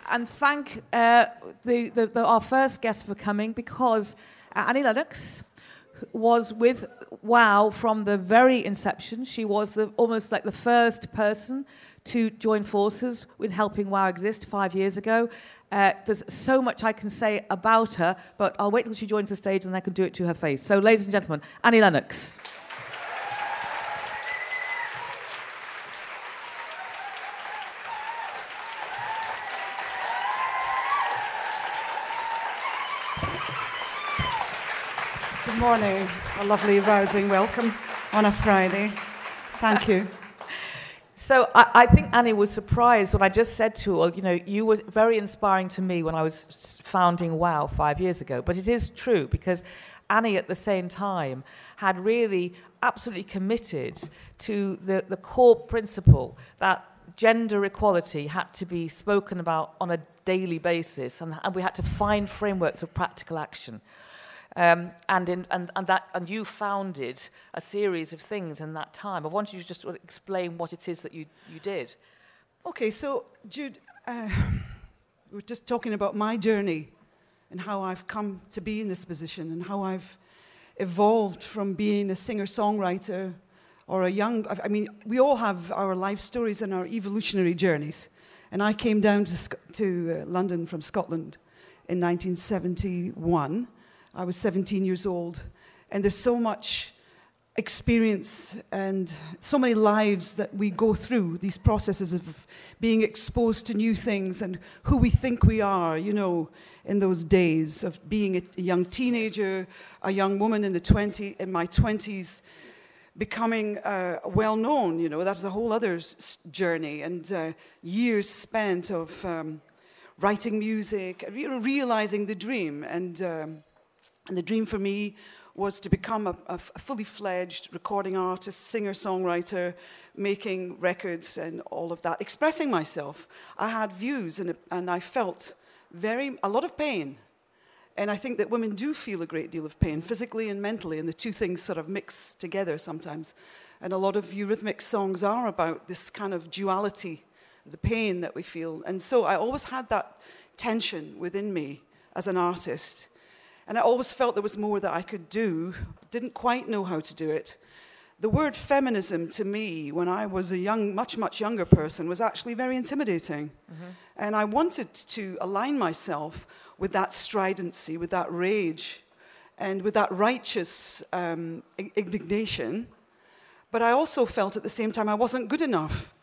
and thank our first guest for coming, because Annie Lennox was with WOW from the very inception. She was almost like the first person to join forces in helping WOW exist 5 years ago. There's so much I can say about her, but I'll wait till she joins the stage and I can do it to her face. So, ladies and gentlemen, Annie Lennox. Good morning. A lovely, rousing welcome on a Friday. Thank you. So I think Annie was surprised when I just said to her, you know, you were very inspiring to me when I was founding WOW 5 years ago. But it is true, because Annie at the same time had really absolutely committed to the core principle that gender equality had to be spoken about on a daily basis, and we had to find frameworks of practical action. And you founded a series of things in that time. I want you to just explain what it is that you did. Okay, so Jude, we're just talking about my journey and how I've come to be in this position and how I've evolved from being a singer-songwriter or I mean, we all have our life stories and our evolutionary journeys. And I came down to London from Scotland in 1971. I was 17 years old, and there's so much experience and so many lives that we go through, these processes of being exposed to new things and who we think we are, you know, in those days of being a young teenager, a young woman in my 20s, becoming well-known, you know, that's a whole other journey, and years spent of writing music, realizing the dream, and the dream for me was to become a fully fledged recording artist, singer, songwriter, making records and all of that, expressing myself. I had views and I felt a lot of pain. And I think that women do feel a great deal of pain, physically and mentally, and the two things sort of mix together sometimes. And a lot of Eurythmics songs are about this kind of duality, the pain that we feel. And so I always had that tension within me as an artist. And I always felt there was more that I could do, didn't quite know how to do it. The word feminism to me, when I was a much, much younger person, was actually very intimidating. Mm-hmm. And I wanted to align myself with that stridency, with that rage, and with that righteous indignation. But I also felt at the same time I wasn't good enough,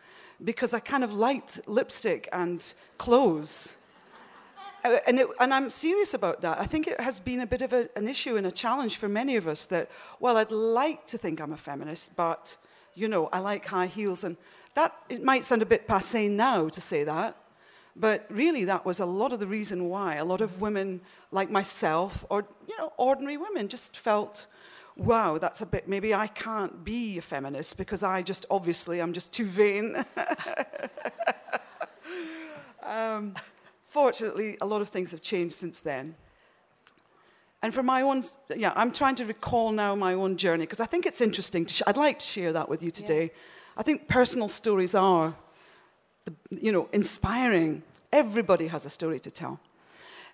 because I kind of liked lipstick and clothes. And I'm serious about that. I think it has been a bit of an issue and a challenge for many of us that, well, I'd like to think I'm a feminist, but, you know, I like high heels. And that, it might sound a bit passé now to say that, but really that was a lot of the reason why a lot of women like myself, or, you know, ordinary women, just felt, wow, that's a bit, maybe I can't be a feminist because I'm just too vain. Fortunately, a lot of things have changed since then. And for my own, I'm trying to recall now my own journey, because I think it's interesting. I'd like to share that with you today. Yeah. I think personal stories are, inspiring. Everybody has a story to tell.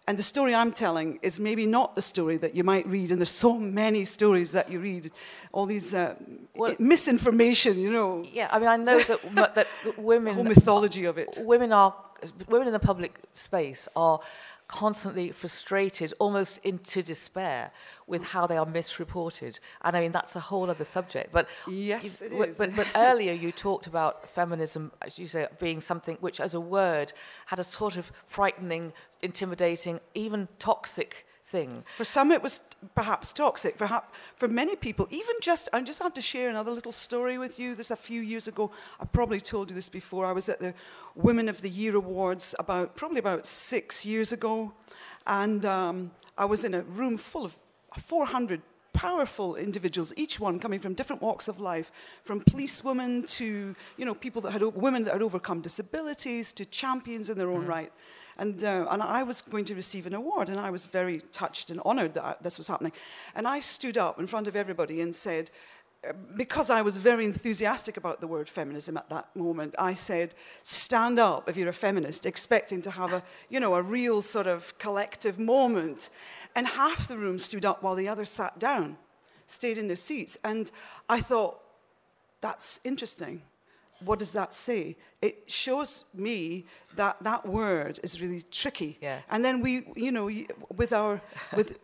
And the story I'm telling is maybe not the story that you might read, and there's so many stories that you read, all these misinformation, you know. Yeah, I mean, I know that women... The whole mythology of it. Women in the public space are constantly frustrated, almost into despair, with how they are misreported. And I mean, that's a whole other subject. But yes, it is. But earlier you talked about feminism, as you say, being something which, as a word, had a sort of frightening, intimidating, even toxic thing. For some it was perhaps toxic. For many people, I just have to share another little story with you. This a few years ago. I probably told you this before. I was at the Women of the Year Awards probably about 6 years ago, and I was in a room full of 400 powerful individuals, each one coming from different walks of life, from policewomen to women that had overcome disabilities, to champions in their own right. And I was going to receive an award, and I was very touched and honored that this was happening. And I stood up in front of everybody and said, because I was very enthusiastic about the word feminism at that moment, I said, stand up if you're a feminist, expecting to have a real sort of collective moment. And half the room stood up while the others sat down, stayed in their seats. And I thought, that's interesting. What does that say? It shows me that that word is really tricky. Yeah. And then we,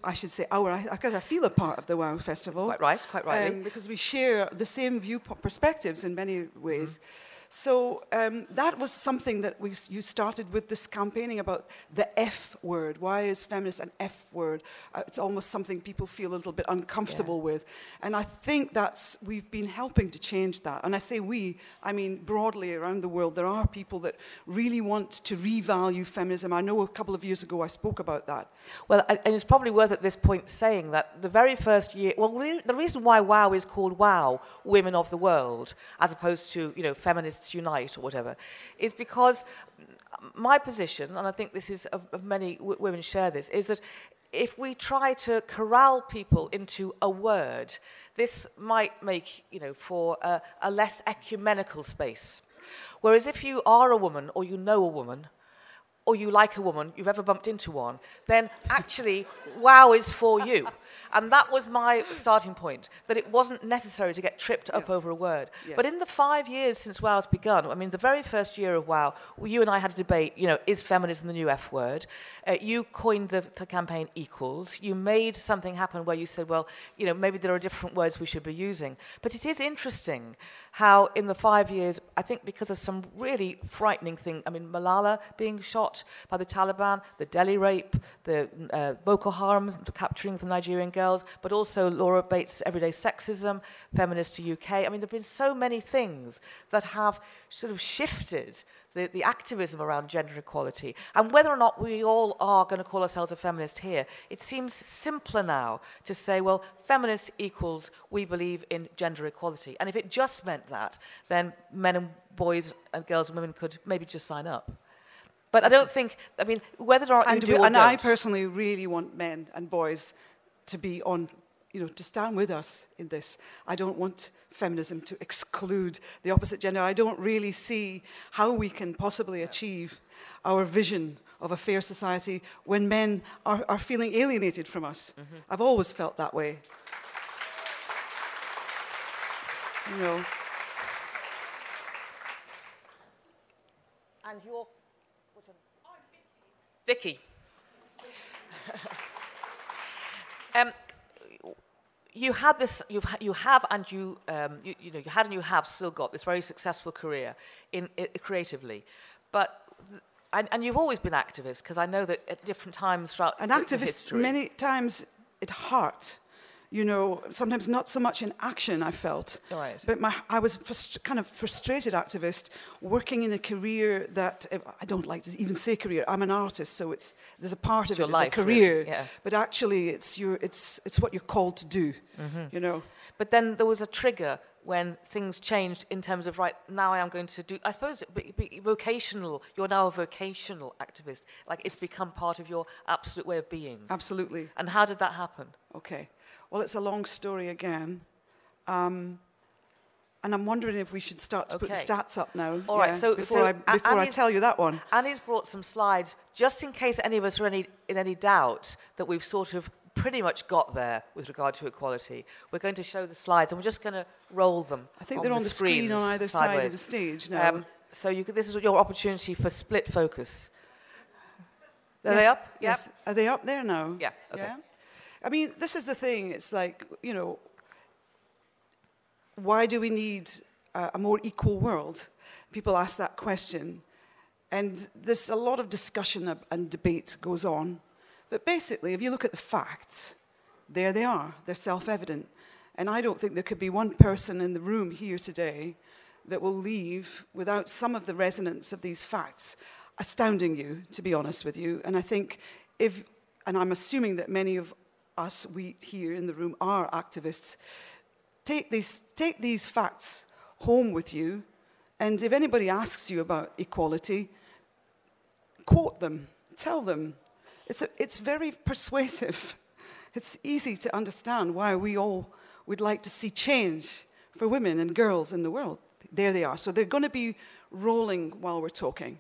I should say because I feel a part of the WOW Festival. Quite right, quite rightly. Because we share the same perspectives in many ways. Mm-hmm. So that was something that you started with this campaigning about the F word. Why is feminist an F word? It's almost something people feel a little bit uncomfortable with. And I think we've been helping to change that. And I say we, I mean broadly around the world, there are people that really want to revalue feminism. I know a couple of years ago I spoke about that. Well, and it's probably worth at this point saying that the very first year, the reason why WOW is called WOW, Women of the World, as opposed to, Feminists Unite or whatever, is because my position, and I think this is of many women share this, is that if we try to corral people into a word, this might make, for a less ecumenical space. Whereas if you are a woman or you know a woman, or you like a woman, you've ever bumped into one, then actually WOW is for you. And that was my starting point, that it wasn't necessary to get tripped up over a word. Yes. But in the 5 years since WOW's begun, I mean, the very first year of WOW, you and I had a debate, is feminism the new F word? You coined the campaign equals. You made something happen where you said, well, maybe there are different words we should be using. But it is interesting how in the 5 years, I think because of some really frightening thing, I mean, Malala being shot by the Taliban, the Delhi rape, the Boko Haram capturing the Nigerian girls, but also Laura Bates' everyday sexism, Feminist to UK. I mean, there have been so many things that have sort of shifted the activism around gender equality. And whether or not we all are going to call ourselves a feminist here, it seems simpler now to say, well, feminist equals we believe in gender equality. And if it just meant that, then men and boys and girls and women could maybe just sign up. But I don't think, whether or not you do or don't. And I personally really want men and boys to be on, to stand with us in this. I don't want feminism to exclude the opposite gender. I don't really see how we can possibly achieve our vision of a fair society when men are feeling alienated from us. Mm-hmm. I've always felt that way. And your... Vicky. You had this. You have, and you had, and you have still got this very successful career creatively, but and you've always been activist, because I know that at different times throughout an activist history, many times at heart. Sometimes not so much in action, I felt. Right. But I was kind of frustrated activist, working in a career that, I don't like to even say career, I'm an artist, so there's a part of it as a career. Really. Yeah. But actually, it's what you're called to do, mm-hmm. But then there was a trigger when things changed in terms of, right, now I am going to do, I suppose, be vocational. You're now a vocational activist. Like, it's become part of your absolute way of being. Absolutely. And how did that happen? Okay. Well, it's a long story again. And I'm wondering if we should start to put the stats up now. All right, so before I tell you that one. Annie's brought some slides, just in case any of us are in any doubt that we've sort of pretty much got there with regard to equality. We're going to show the slides, and we're just going to roll them. I think they're on the screen on either side of the stage now. So this is your opportunity for split focus. Are they up? Yes. Are they up there now? Yeah. Okay. Yeah? I mean, this is the thing. It's like, why do we need a more equal world? People ask that question. And there's a lot of discussion and debate goes on. But basically, if you look at the facts, there they are. They're self-evident. And I don't think there could be one person in the room here today that will leave without some of the resonance of these facts astounding you, to be honest with you. And I think and I'm assuming that many of us, we here in the room, are activists, take these facts home with you, and if anybody asks you about equality, quote them, tell them. It's very persuasive. It's easy to understand why we all would like to see change for women and girls in the world. There they are. So they're going to be rolling while we're talking.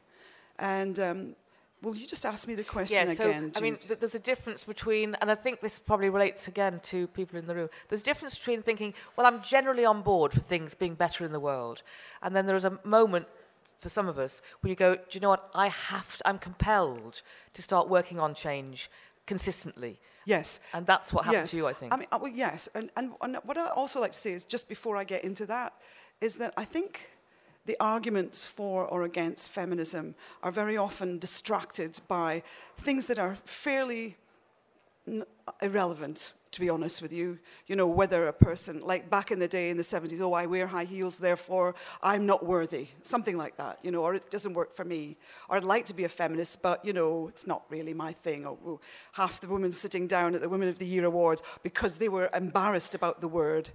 And will you just ask me the question again, Jude? I mean, there's a difference between, and I think this probably relates again to people in the room, there's a difference between thinking, well, I'm generally on board for things being better in the world. And then there's a moment for some of us where you go, do you know what, I'm compelled to start working on change consistently. Yes. And that's what happened to you, I think. I mean, well, yes. And what I also like to say is, just before I get into that, is that I think the arguments for or against feminism are very often distracted by things that are fairly irrelevant, to be honest with you. You know, whether a person, like back in the day in the 70s, oh, I wear high heels, therefore I'm not worthy. Something like that, you know, or it doesn't work for me. Or I'd like to be a feminist, but, you know, it's not really my thing. Or well, half the women sitting down at the Women of the Year Awards because they were embarrassed about the word.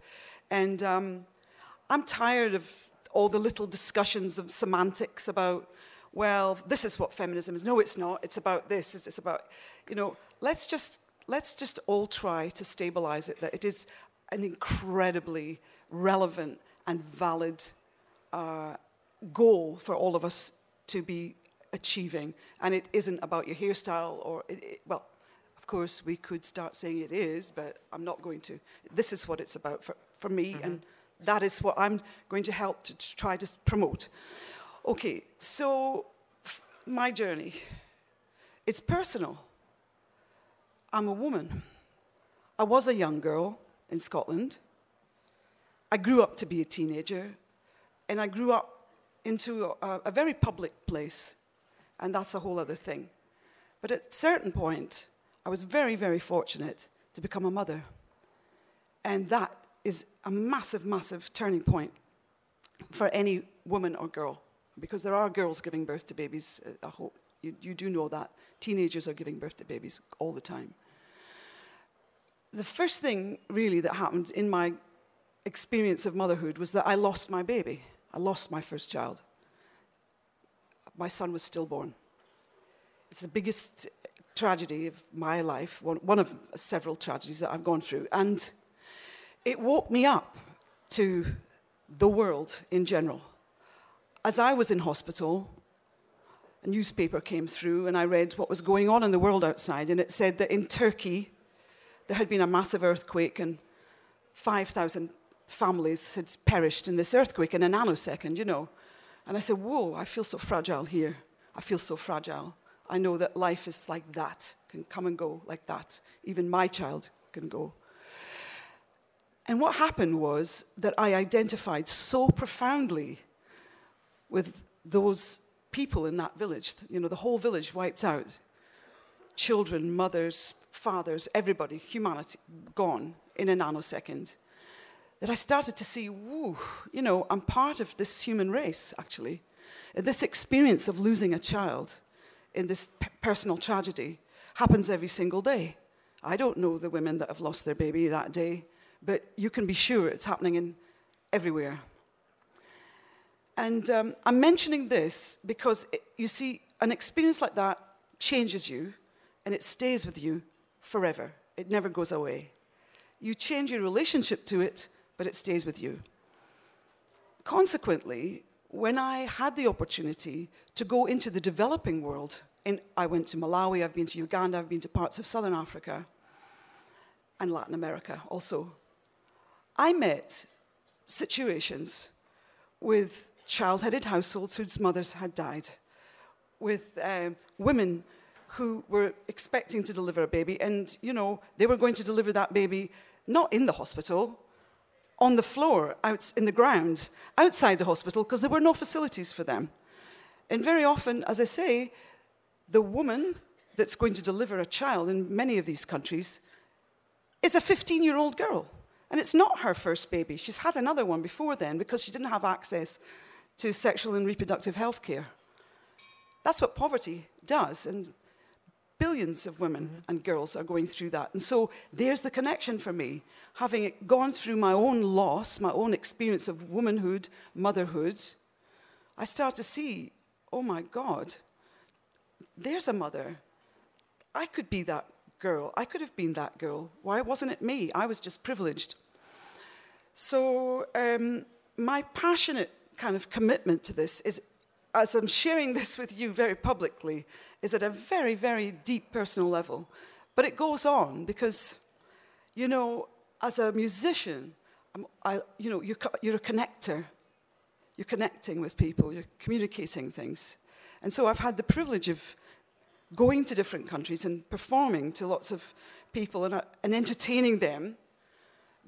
And I'm tired of all the little discussions of semantics about, well, this is what feminism is. No, it's not. It's about this. It's about, you know, let's just all try to stabilize it, that it is an incredibly relevant and valid goal for all of us to be achieving. And it isn't about your hairstyle or, well, of course, we could start saying it is, but I'm not going to. This is what it's about for me, and that is what I'm going to help to try to promote. Okay, so my journey, it's personal. I'm a woman. I was a young girl in Scotland. I grew up to be a teenager, and I grew up into a very public place, and that's a whole other thing. But at a certain point, I was very, very fortunate to become a mother, and that is a massive, massive turning point for any woman or girl, because there are girls giving birth to babies. I hope you do know that. Teenagers are giving birth to babies all the time. The first thing, really, that happened in my experience of motherhood was that I lost my baby. I lost my first child. My son was stillborn. It's the biggest tragedy of my life, one of several tragedies that I've gone through. And it woke me up to the world in general. As I was in hospital, a newspaper came through and I read what was going on in the world outside, and it said that in Turkey there had been a massive earthquake and 5,000 families had perished in this earthquake in a nanosecond, you know. And I said, whoa, I feel so fragile here. I feel so fragile. I know that life is like that, can come and go like that. Even my child can go. And what happened was that I identified so profoundly with those people in that village. You know, the whole village wiped out. Children, mothers, fathers, everybody, humanity, gone in a nanosecond. That I started to see, woo, you know, I'm part of this human race, actually. And this experience of losing a child in this personal tragedy happens every single day. I don't know the women that have lost their baby that day, but you can be sure it's happening everywhere. And I'm mentioning this because, you see, an experience like that changes you, and it stays with you forever. It never goes away. You change your relationship to it, but it stays with you. Consequently, when I had the opportunity to go into the developing world, and I went to Malawi, I've been to Uganda, I've been to parts of Southern Africa, and Latin America also, I met situations with child-headed households whose mothers had died, with women who were expecting to deliver a baby, and, you know, they were going to deliver that baby not in the hospital, on the floor, out in the ground, outside the hospital, because there were no facilities for them. And very often, as I say, the woman that's going to deliver a child in many of these countries is a 15-year-old girl. And it's not her first baby. She's had another one before then because she didn't have access to sexual and reproductive health care. That's what poverty does. And billions of women and girls are going through that. And so there's the connection for me. Having gone through my own loss, my own experience of womanhood, motherhood, I start to see, oh my God, there's a mother. I could be that girl. I could have been that girl. Why wasn't it me? I was just privileged. So my passionate kind of commitment to this is, as I'm sharing this with you very publicly, is at a very, very deep personal level. But it goes on because, you know, as a musician, you're a connector. You're connecting with people. You're communicating things. And so I've had the privilege of going to different countries and performing to lots of people and entertaining them.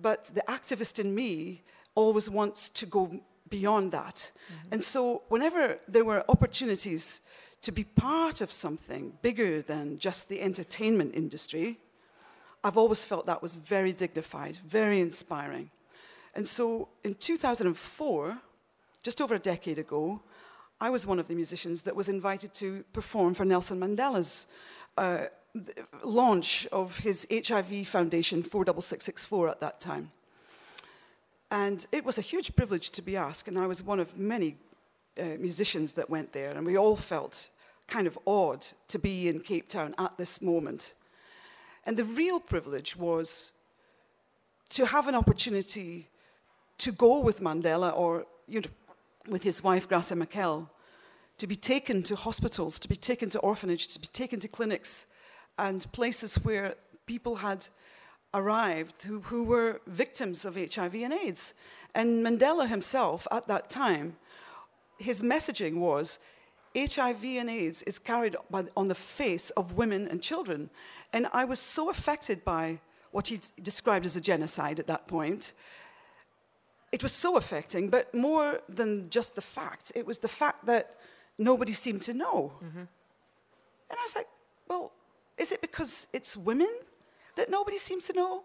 But the activist in me always wants to go beyond that. Mm-hmm. And so whenever there were opportunities to be part of something bigger than just the entertainment industry, I've always felt that was very dignified, very inspiring. And so in 2004, just over a decade ago, I was one of the musicians that was invited to perform for Nelson Mandela's launch of his HIV Foundation 46664 at that time. And it was a huge privilege to be asked, and I was one of many musicians that went there, and we all felt kind of awed to be in Cape Town at this moment. And the real privilege was to have an opportunity to go with Mandela, or with his wife, Graça Machel, to be taken to hospitals, to be taken to orphanages, to be taken to clinics and places where people had arrived who were victims of HIV and AIDS. And Mandela himself, at that time, his messaging was, HIV and AIDS is carried on the face of women and children. And I was so affected by what he described as a genocide at that point. It was so affecting, but more than just the facts, it was the fact that nobody seemed to know. Mm-hmm. And I was like, well, is it because it's women that nobody seems to know?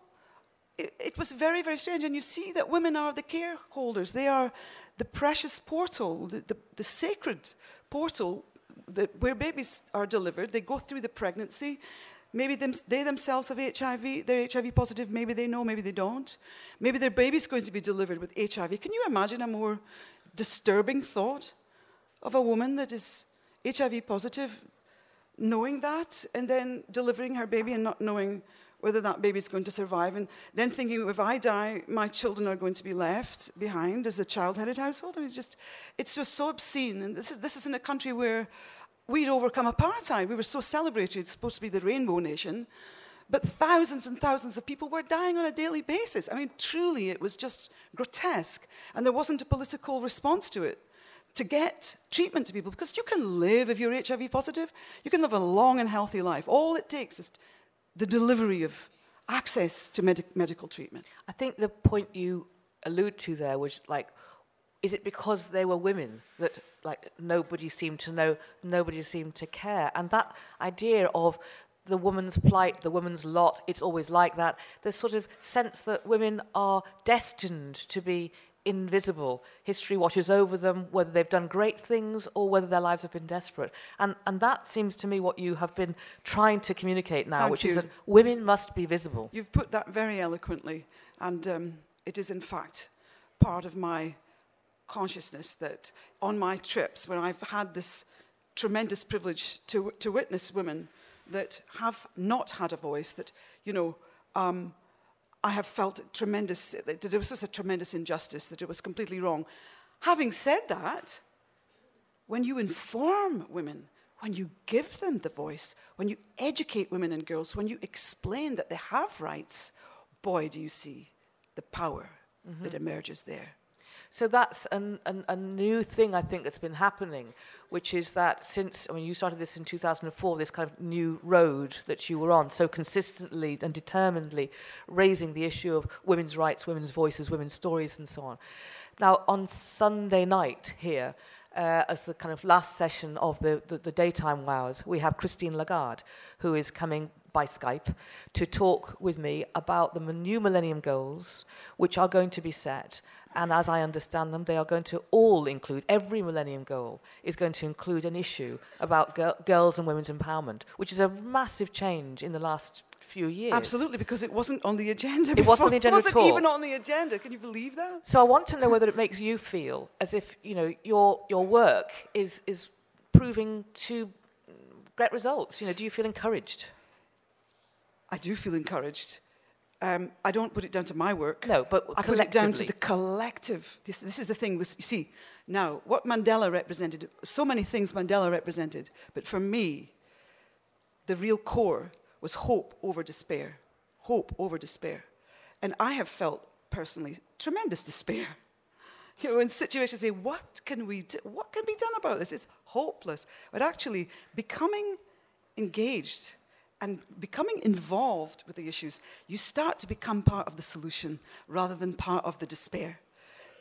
It was very, very strange. And you see that women are the careholders. They are the precious portal, the sacred portal where babies are delivered. They go through the pregnancy. Maybe they themselves have HIV. They're HIV positive. Maybe they know, maybe they don't. Maybe their baby's going to be delivered with HIV. Can you imagine a more disturbing thought of a woman that is HIV positive, knowing that, and then delivering her baby and not knowing whether that baby is going to survive, and then thinking, if I die, my children are going to be left behind as a child-headed household? I mean, it's just so obscene. And this is in a country where we'd overcome apartheid. We were so celebrated. It's supposed to be the rainbow nation. But thousands and thousands of people were dying on a daily basis. I mean, truly, it was just grotesque. And there wasn't a political response to it to get treatment to people. Because you can live, if you're HIV positive, you can live a long and healthy life. All it takes is the delivery of access to medical treatment. I think the point you allude to there was, like, is it because they were women that, like, nobody seemed to know, nobody seemed to care? And that idea of the woman's plight, the woman's lot, it's always like that. There's sort of sense that women are destined to be invisible. History washes over them, whether they've done great things or whether their lives have been desperate. And that seems to me what you have been trying to communicate now, which is that women must be visible. You've put that very eloquently, and it is in fact part of my consciousness that on my trips, when I've had this tremendous privilege to witness women that have not had a voice, that, I have felt tremendous, that there was a tremendous injustice, that it was completely wrong. Having said that, when you inform women, when you give them the voice, when you educate women and girls, when you explain that they have rights, boy, do you see the power that emerges there. So that's a new thing, I think, that's been happening, which is that since, you started this in 2004, this kind of new road that you were on, so consistently and determinedly raising the issue of women's rights, women's voices, women's stories, and so on. Now, on Sunday night here, as the kind of last session of the daytime wows, we have Christine Lagarde, who is coming by Skype to talk with me about the new Millennium Goals, which are going to be set. And as I understand them, they are going to all include, every Millennium Goal is going to include an issue about girls and women's empowerment, which is a massive change in the last few years. Absolutely, because it wasn't on the agenda before. It wasn't on the agenda at all. It wasn't even on the agenda. Can you believe that? So I want to know whether it makes you feel as if, your work is proving to get results. Do you feel encouraged? I do feel encouraged. I don't put it down to my work. No, but I put it down to the collective. This is the thing. You see, now, what Mandela represented, so many things Mandela represented, but for me, the real core was hope over despair. Hope over despair. And I have felt, personally, tremendous despair. You know, in situations, say, what can we do? What can be done about this? It's hopeless. But actually, becoming engaged and becoming involved with the issues, you start to become part of the solution rather than part of the despair.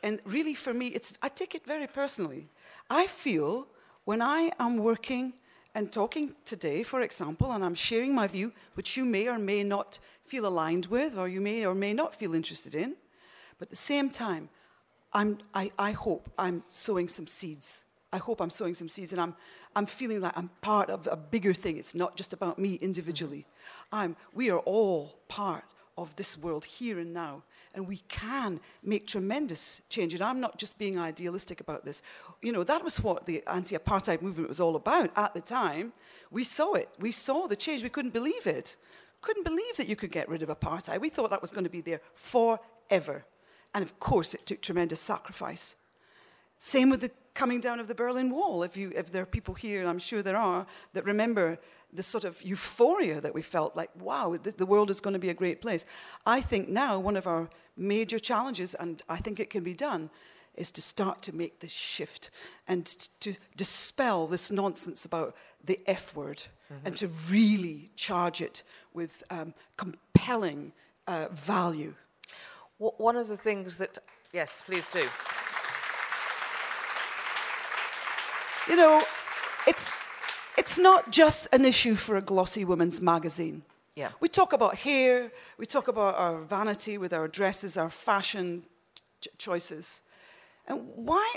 And really, for me, I take it very personally. I feel when I am working and talking today, for example, and I'm sharing my view, which you may or may not feel aligned with, or you may or may not feel interested in, but at the same time, I hope I'm sowing some seeds. I hope I'm sowing some seeds, and I'm feeling like I'm part of a bigger thing. It's not just about me individually. We are all part of this world here and now, and we can make tremendous change. And I'm not just being idealistic about this. You know, that was what the anti-apartheid movement was all about at the time. We saw it. We saw the change. We couldn't believe it. Couldn't believe that you could get rid of apartheid. We thought that was going to be there forever. And of course, it took tremendous sacrifice. Same with the coming down of the Berlin Wall. If there are people here, and I'm sure there are, that remember the sort of euphoria that we felt, like, wow, the world is going to be a great place. I think now one of our major challenges, and I think it can be done, is to start to make this shift and to dispel this nonsense about the F word, and to really charge it with compelling value. One of the things that... Yes, please do. You know, it's not just an issue for a glossy women's magazine. Yeah. We talk about hair, we talk about our vanity with our dresses, our fashion choices. And why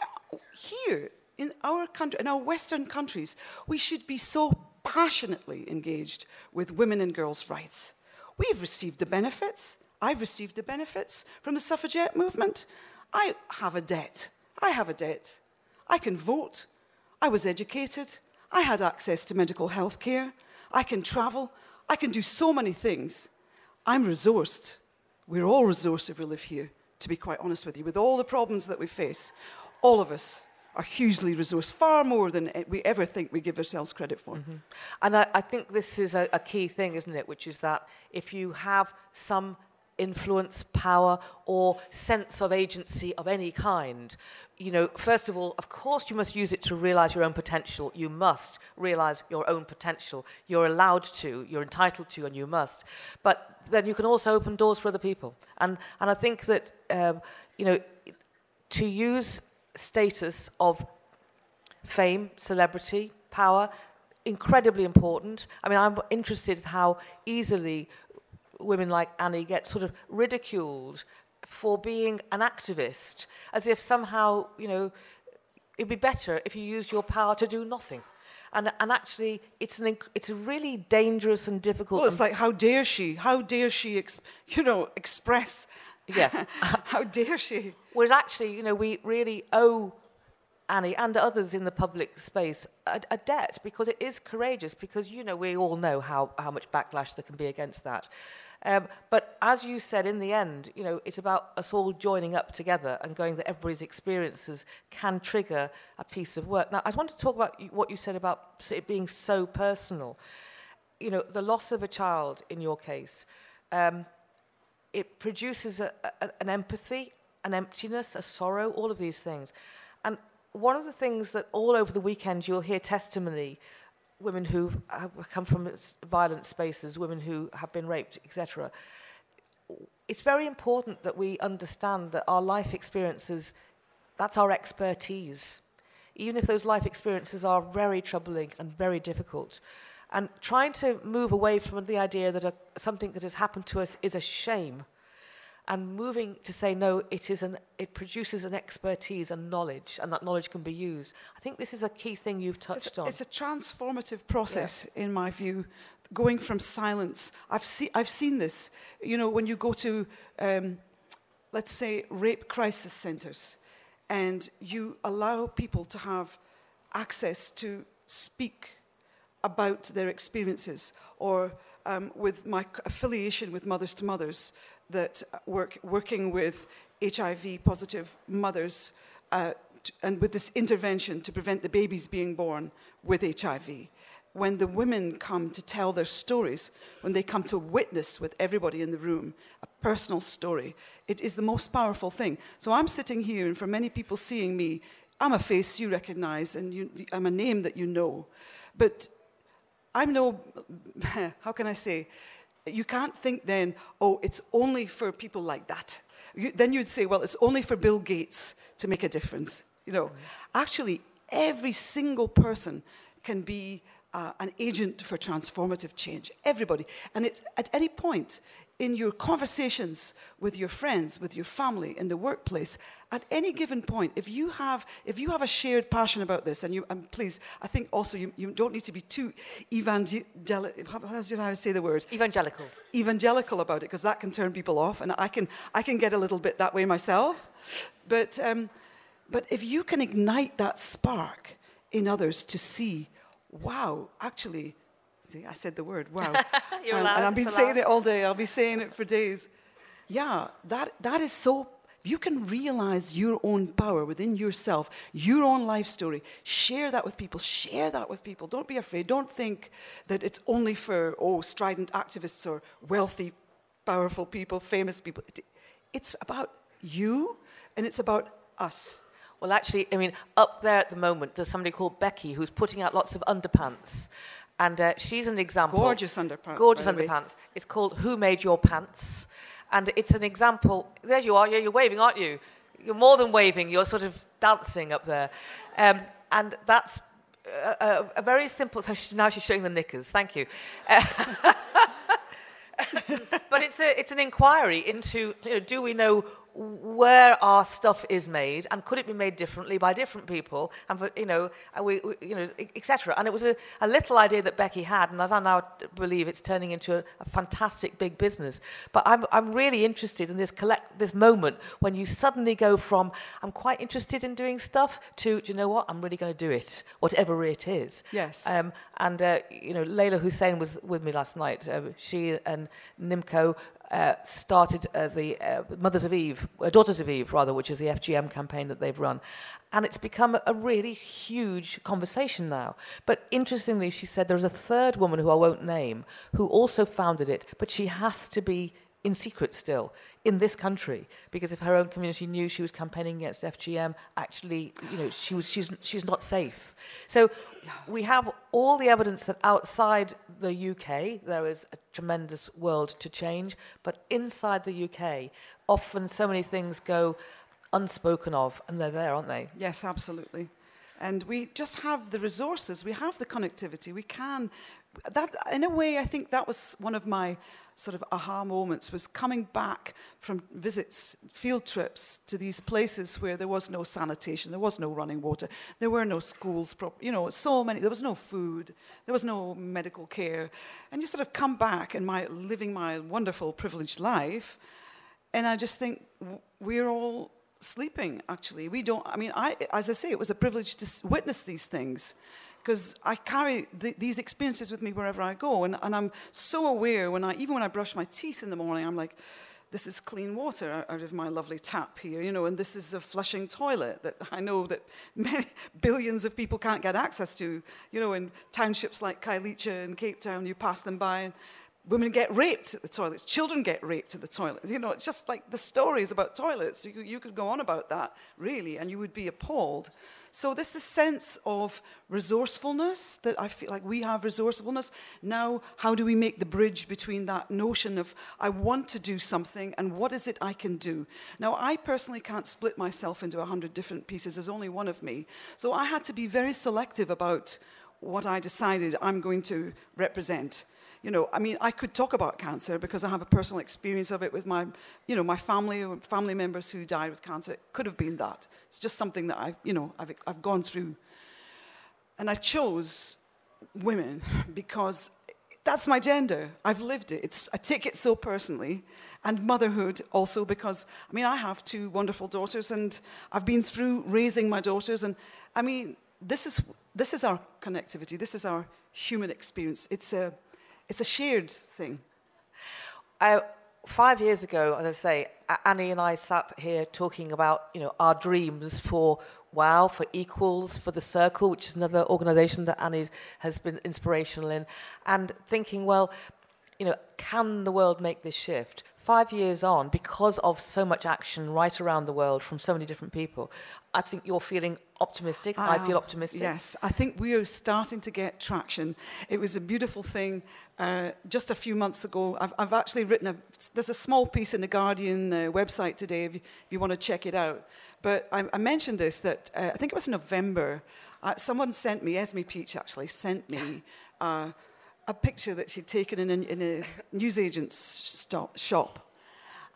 here in our country, in our Western countries, we should be so passionately engaged with women and girls' rights? We've received the benefits. I've received the benefits from the suffragette movement. I have a debt. I have a debt. I can vote. I was educated. I had access to medical health care. I can travel. I can do so many things. I'm resourced. We're all resourced if we live here, to be quite honest with you. With all the problems that we face, all of us are hugely resourced, far more than we ever think we give ourselves credit for. And I think this is a key thing, isn't it, which is that if you have some influence, power, or sense of agency of any kind, you know, first of all, of course, you must use it to realize your own potential. You must realize your own potential. You're allowed to, you're entitled to, and you must. But then you can also open doors for other people. And I think that, you know, to use status of fame, celebrity, power, incredibly important. I mean, I'm interested in how easily women like Annie get sort of ridiculed for being an activist, as if somehow, you know, it'd be better if you used your power to do nothing. And actually, it's a really dangerous and difficult... Well, it's like, how dare she, express... Yeah. How dare she? Whereas actually, you know, we really owe Annie and others in the public space a debt, because it is courageous, because, you know, we all know how much backlash there can be against that. But as you said, in the end, you know, it's about us all joining up together and going that everybody's experiences can trigger a piece of work. Now, I want to talk about what you said about it being so personal. You know, the loss of a child, in your case, it produces an empathy, an emptiness, a sorrow, all of these things. And one of the things that all over the weekend you'll hear testimony, women who have come from violent spaces, women who have been raped, etc. It's very important that we understand that our life experiences, that's our expertise, even if those life experiences are very troubling and very difficult. And trying to move away from the idea that something that has happened to us is a shame, and moving to say, no, it produces an expertise and knowledge, and that knowledge can be used. I think this is a key thing you've touched on. It's a transformative process, in my view, going from silence. I've seen this. You know, when you go to, let's say, rape crisis centres, and you allow people to have access to speak about their experiences, or with my affiliation with Mothers to Mothers, that working with HIV-positive mothers and with this intervention to prevent the babies being born with HIV. When the women come to tell their stories, when they come to witness with everybody in the room a personal story, it is the most powerful thing. So I'm sitting here, and for many people seeing me, I'm a face you recognize, and I'm a name that you know. But I'm no, how can I say, you can't think then, oh, it's only for people like that. Then you'd say, well, it's only for Bill Gates to make a difference. You know, actually, every single person can be an agent for transformative change. Everybody. And it's at any point in your conversations with your friends, with your family, in the workplace, at any given point, if you have a shared passion about this, and please, I think also you don't need to be too evangelical. How do I say the word? Evangelical. Evangelical about it, because that can turn people off, and I can get a little bit that way myself. But if you can ignite that spark in others to see, wow, actually. See, I said the word, wow. You're allowed. And I've been saying it all day. I'll be saying it for days. Yeah, that is so. You can realize your own power within yourself, your own life story. Share that with people. Share that with people. Don't be afraid. Don't think that it's only for, strident activists or wealthy, powerful people, famous people. It's about you, and it's about us. Well, actually, I mean, up there at the moment, there's somebody called Becky who's putting out lots of underpants. And she's an example. Gorgeous underpants. Gorgeous underpants. It's called Who Made Your Pants? And it's an example. There you are. You're waving, aren't you? You're more than waving. You're sort of dancing up there. And that's a very simple... So now she's showing the knickers. Thank you. But it's an inquiry into, do we know where our stuff is made, and could it be made differently by different people, and for, etc. And it was a little idea that Becky had, and as I now believe, it's turning into a fantastic big business. But I'm really interested in this moment when you suddenly go from I'm quite interested in doing stuff to, do you know what, I'm really going to do it, whatever it is. Yes. Layla Hussein was with me last night. She and Nimco started the Daughters of Eve, which is the FGM campaign that they've run. And it's become a really huge conversation now. But interestingly, she said there's a third woman who I won't name who also founded it, but she has to be in secret still in this country, because if her own community knew she was campaigning against FGM, actually, she's not safe. So we have all the evidence that outside the UK there is a tremendous world to change, but inside the UK, often so many things go unspoken of, and they're there, aren't they? Yes, absolutely. And we just have the resources, we have the connectivity, we can. That, in a way, I think that was one of my sort of aha moments, was coming back from visits, field trips to these places where there was no sanitation, there was no running water, there were no schools, so many, there was no food, there was no medical care. And you sort of come back and living my wonderful, privileged life, and I just think we're all sleeping, actually. We don't, as I say, it was a privilege to witness these things, because I carry these experiences with me wherever I go. And I'm so aware, even when I brush my teeth in the morning, I'm like, this is clean water out of my lovely tap here, and this is a flushing toilet that I know that many billions of people can't get access to. In townships like Kailicha and Cape Town, you pass them by, and women get raped at the toilets, children get raped at the toilet. It's just like the stories about toilets. You could go on about that, really, and you would be appalled. So this sense of resourcefulness, that I feel like we have resourcefulness. Now, how do we make the bridge between that notion of I want to do something and what is it I can do? Now, I personally can't split myself into 100 different pieces. There's only one of me. So I had to be very selective about what I decided I'm going to represent. I could talk about cancer because I have a personal experience of it with my family members who died with cancer. It could have been that. It's just something that I've gone through. And I chose women because that's my gender. I've lived it. I take it so personally. And motherhood also because, I have 2 wonderful daughters, and I've been through raising my daughters. And, this is our connectivity. This is our human experience. It's a shared thing. 5 years ago, as I say, Annie and I sat here talking about, our dreams for WOW, for Equals, for The Circle, which is another organisation that Annie has been inspirational in, and thinking, well, can the world make this shift? 5 years on, because of so much action right around the world from so many different people, I think you're feeling optimistic. I feel optimistic. Yes, I think we are starting to get traction. It was a beautiful thing. Just a few months ago, I've actually written there's a small piece in the Guardian website today if you want to check it out. But I mentioned this, that I think it was in November, someone sent me, Esme Peach actually sent me a picture that she'd taken in a newsagent's shop.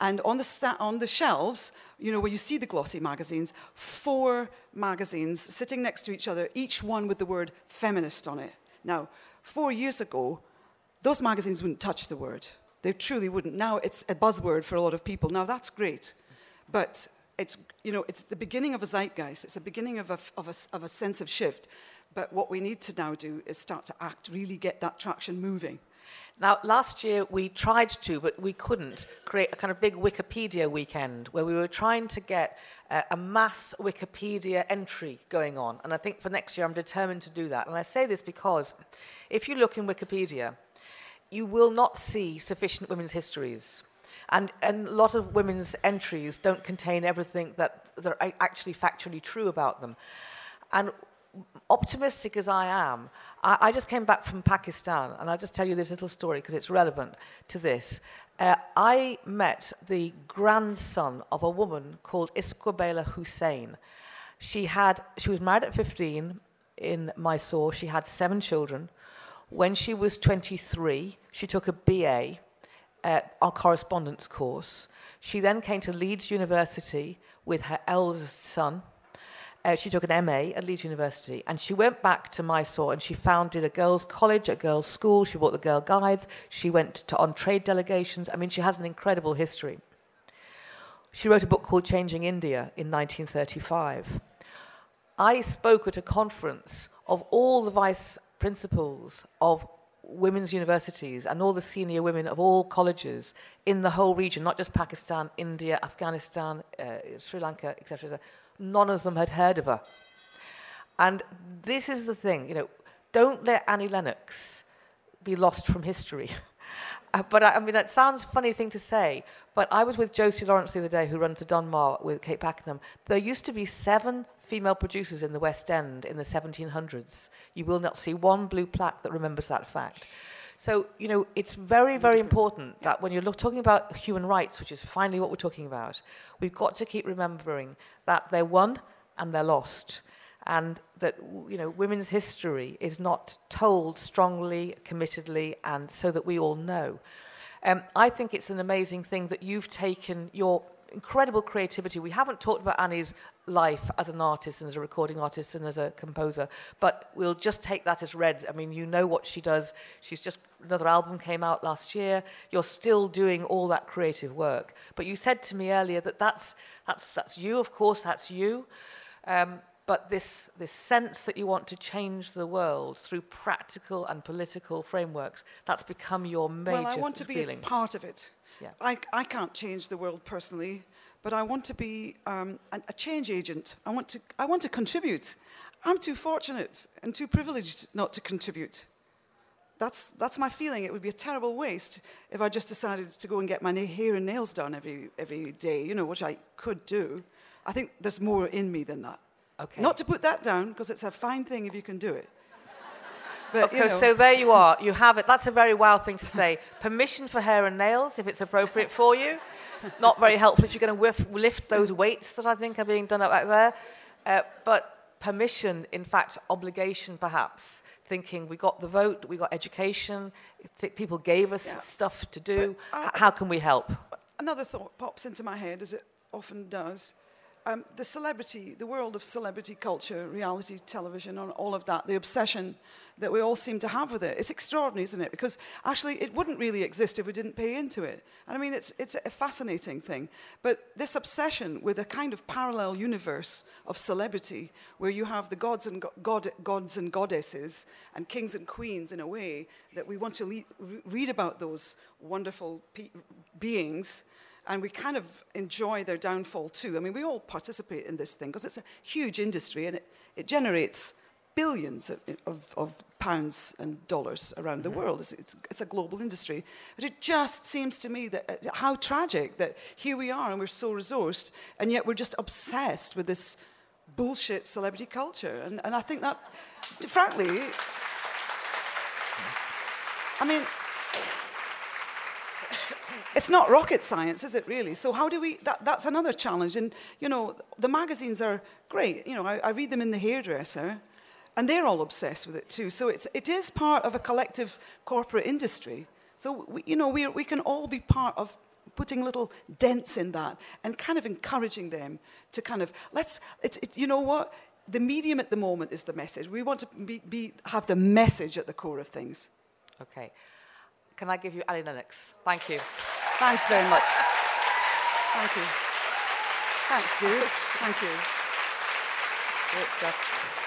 And on the shelves, where you see the glossy magazines, 4 magazines sitting next to each other, each one with the word feminist on it. Now, 4 years ago, those magazines wouldn't touch the word. They truly wouldn't. Now it's a buzzword for a lot of people. Now that's great. But it's the beginning of a zeitgeist. It's the beginning of a sense of shift. But what we need to now do is start to really get that traction moving. Now, last year we tried to, but we couldn't, create a kind of big Wikipedia weekend where we were trying to get a mass Wikipedia entry going on. And I think for next year I'm determined to do that. And I say this because if you look in Wikipedia, you will not see sufficient women's histories. And a lot of women's entries don't contain everything that are actually factually true about them. And optimistic as I am, I just came back from Pakistan, and I'll just tell you this little story because it's relevant to this. I met the grandson of a woman called Isquabela Hussein. She was married at 15 in Mysore. She had 7 children. When she was 23, she took a BA, our correspondence course. She then came to Leeds University with her eldest son. She took an MA at Leeds University, and she went back to Mysore and she founded a girls' college, a girls' school. She bought the girl guides. She went on trade delegations. I mean, she has an incredible history. She wrote a book called Changing India in 1935. I spoke at a conference of all the vice principals of women's universities and all the senior women of all colleges in the whole region, not just Pakistan, India, Afghanistan, Sri Lanka, etc. None of them had heard of her. And this is the thing, don't let Annie Lennox be lost from history. But I mean, that sounds a funny thing to say, but I was with Josie Lawrence the other day, who runs the Dunmar with Kate Pakenham. There used to be 7 female producers in the West End in the 1700s. You will not see one blue plaque that remembers that fact. So, it's very, very important that when you're talking about human rights, which is finally what we're talking about, we've got to keep remembering that they're won and they're lost. And that, women's history is not told strongly, committedly, and so that we all know. I think it's an amazing thing that you've taken your incredible creativity. We haven't talked about Annie's life as an artist and as a recording artist and as a composer, but we'll just take that as read. I mean, you know what she does. Another album came out last year. You're still doing all that creative work. But you said to me earlier that that's you, of course, that's you. But this sense that you want to change the world through practical and political frameworks, that's become your major feeling. Well, I want to be a part of it. Yeah. I can't change the world personally, but I want to be a change agent. I want to contribute. I'm too fortunate and too privileged not to contribute. That's my feeling. It would be a terrible waste if I just decided to go and get my hair and nails done every day, which I could do. I think there's more in me than that. Okay. Not to put that down, because it's a fine thing if you can do it. But, okay, so there you are. You have it. That's a very wow thing to say. Permission for hair and nails, if it's appropriate for you. Not very helpful if you're going to lift those weights that I think are being done up back there. But permission, in fact, obligation perhaps. Thinking we got the vote, we got education, people gave us stuff to do. How can we help? Another thought pops into my head, as it often does. the world of celebrity culture, reality television, and all of that, the obsession that we all seem to have with it, it's extraordinary, isn't it? Because actually it wouldn't really exist if we didn't pay into it. And I mean, it's a fascinating thing. But this obsession with a kind of parallel universe of celebrity, where you have the gods and goddesses and kings and queens in a way, that we want to read about those wonderful beings, and we kind of enjoy their downfall too. I mean, we all participate in this thing because it's a huge industry, and it generates billions of pounds and dollars around the world. It's a global industry. But it just seems to me that how tragic that here we are and we're so resourced, and yet we're just obsessed with this bullshit celebrity culture. And I think that, frankly, I mean, it's not rocket science, is it really? So how do we, that's another challenge. And, you know, the magazines are great. You know, I read them in The Hairdresser, and they're all obsessed with it too. So it is part of a collective corporate industry. So, we can all be part of putting little dents in that and kind of encouraging them to kind of, you know what? The medium at the moment is the message. We want to have the message at the core of things. Okay. Can I give you Annie Lennox? Thank you. Thanks very much. Thank you. Thanks, Jude. Thank you. Great stuff.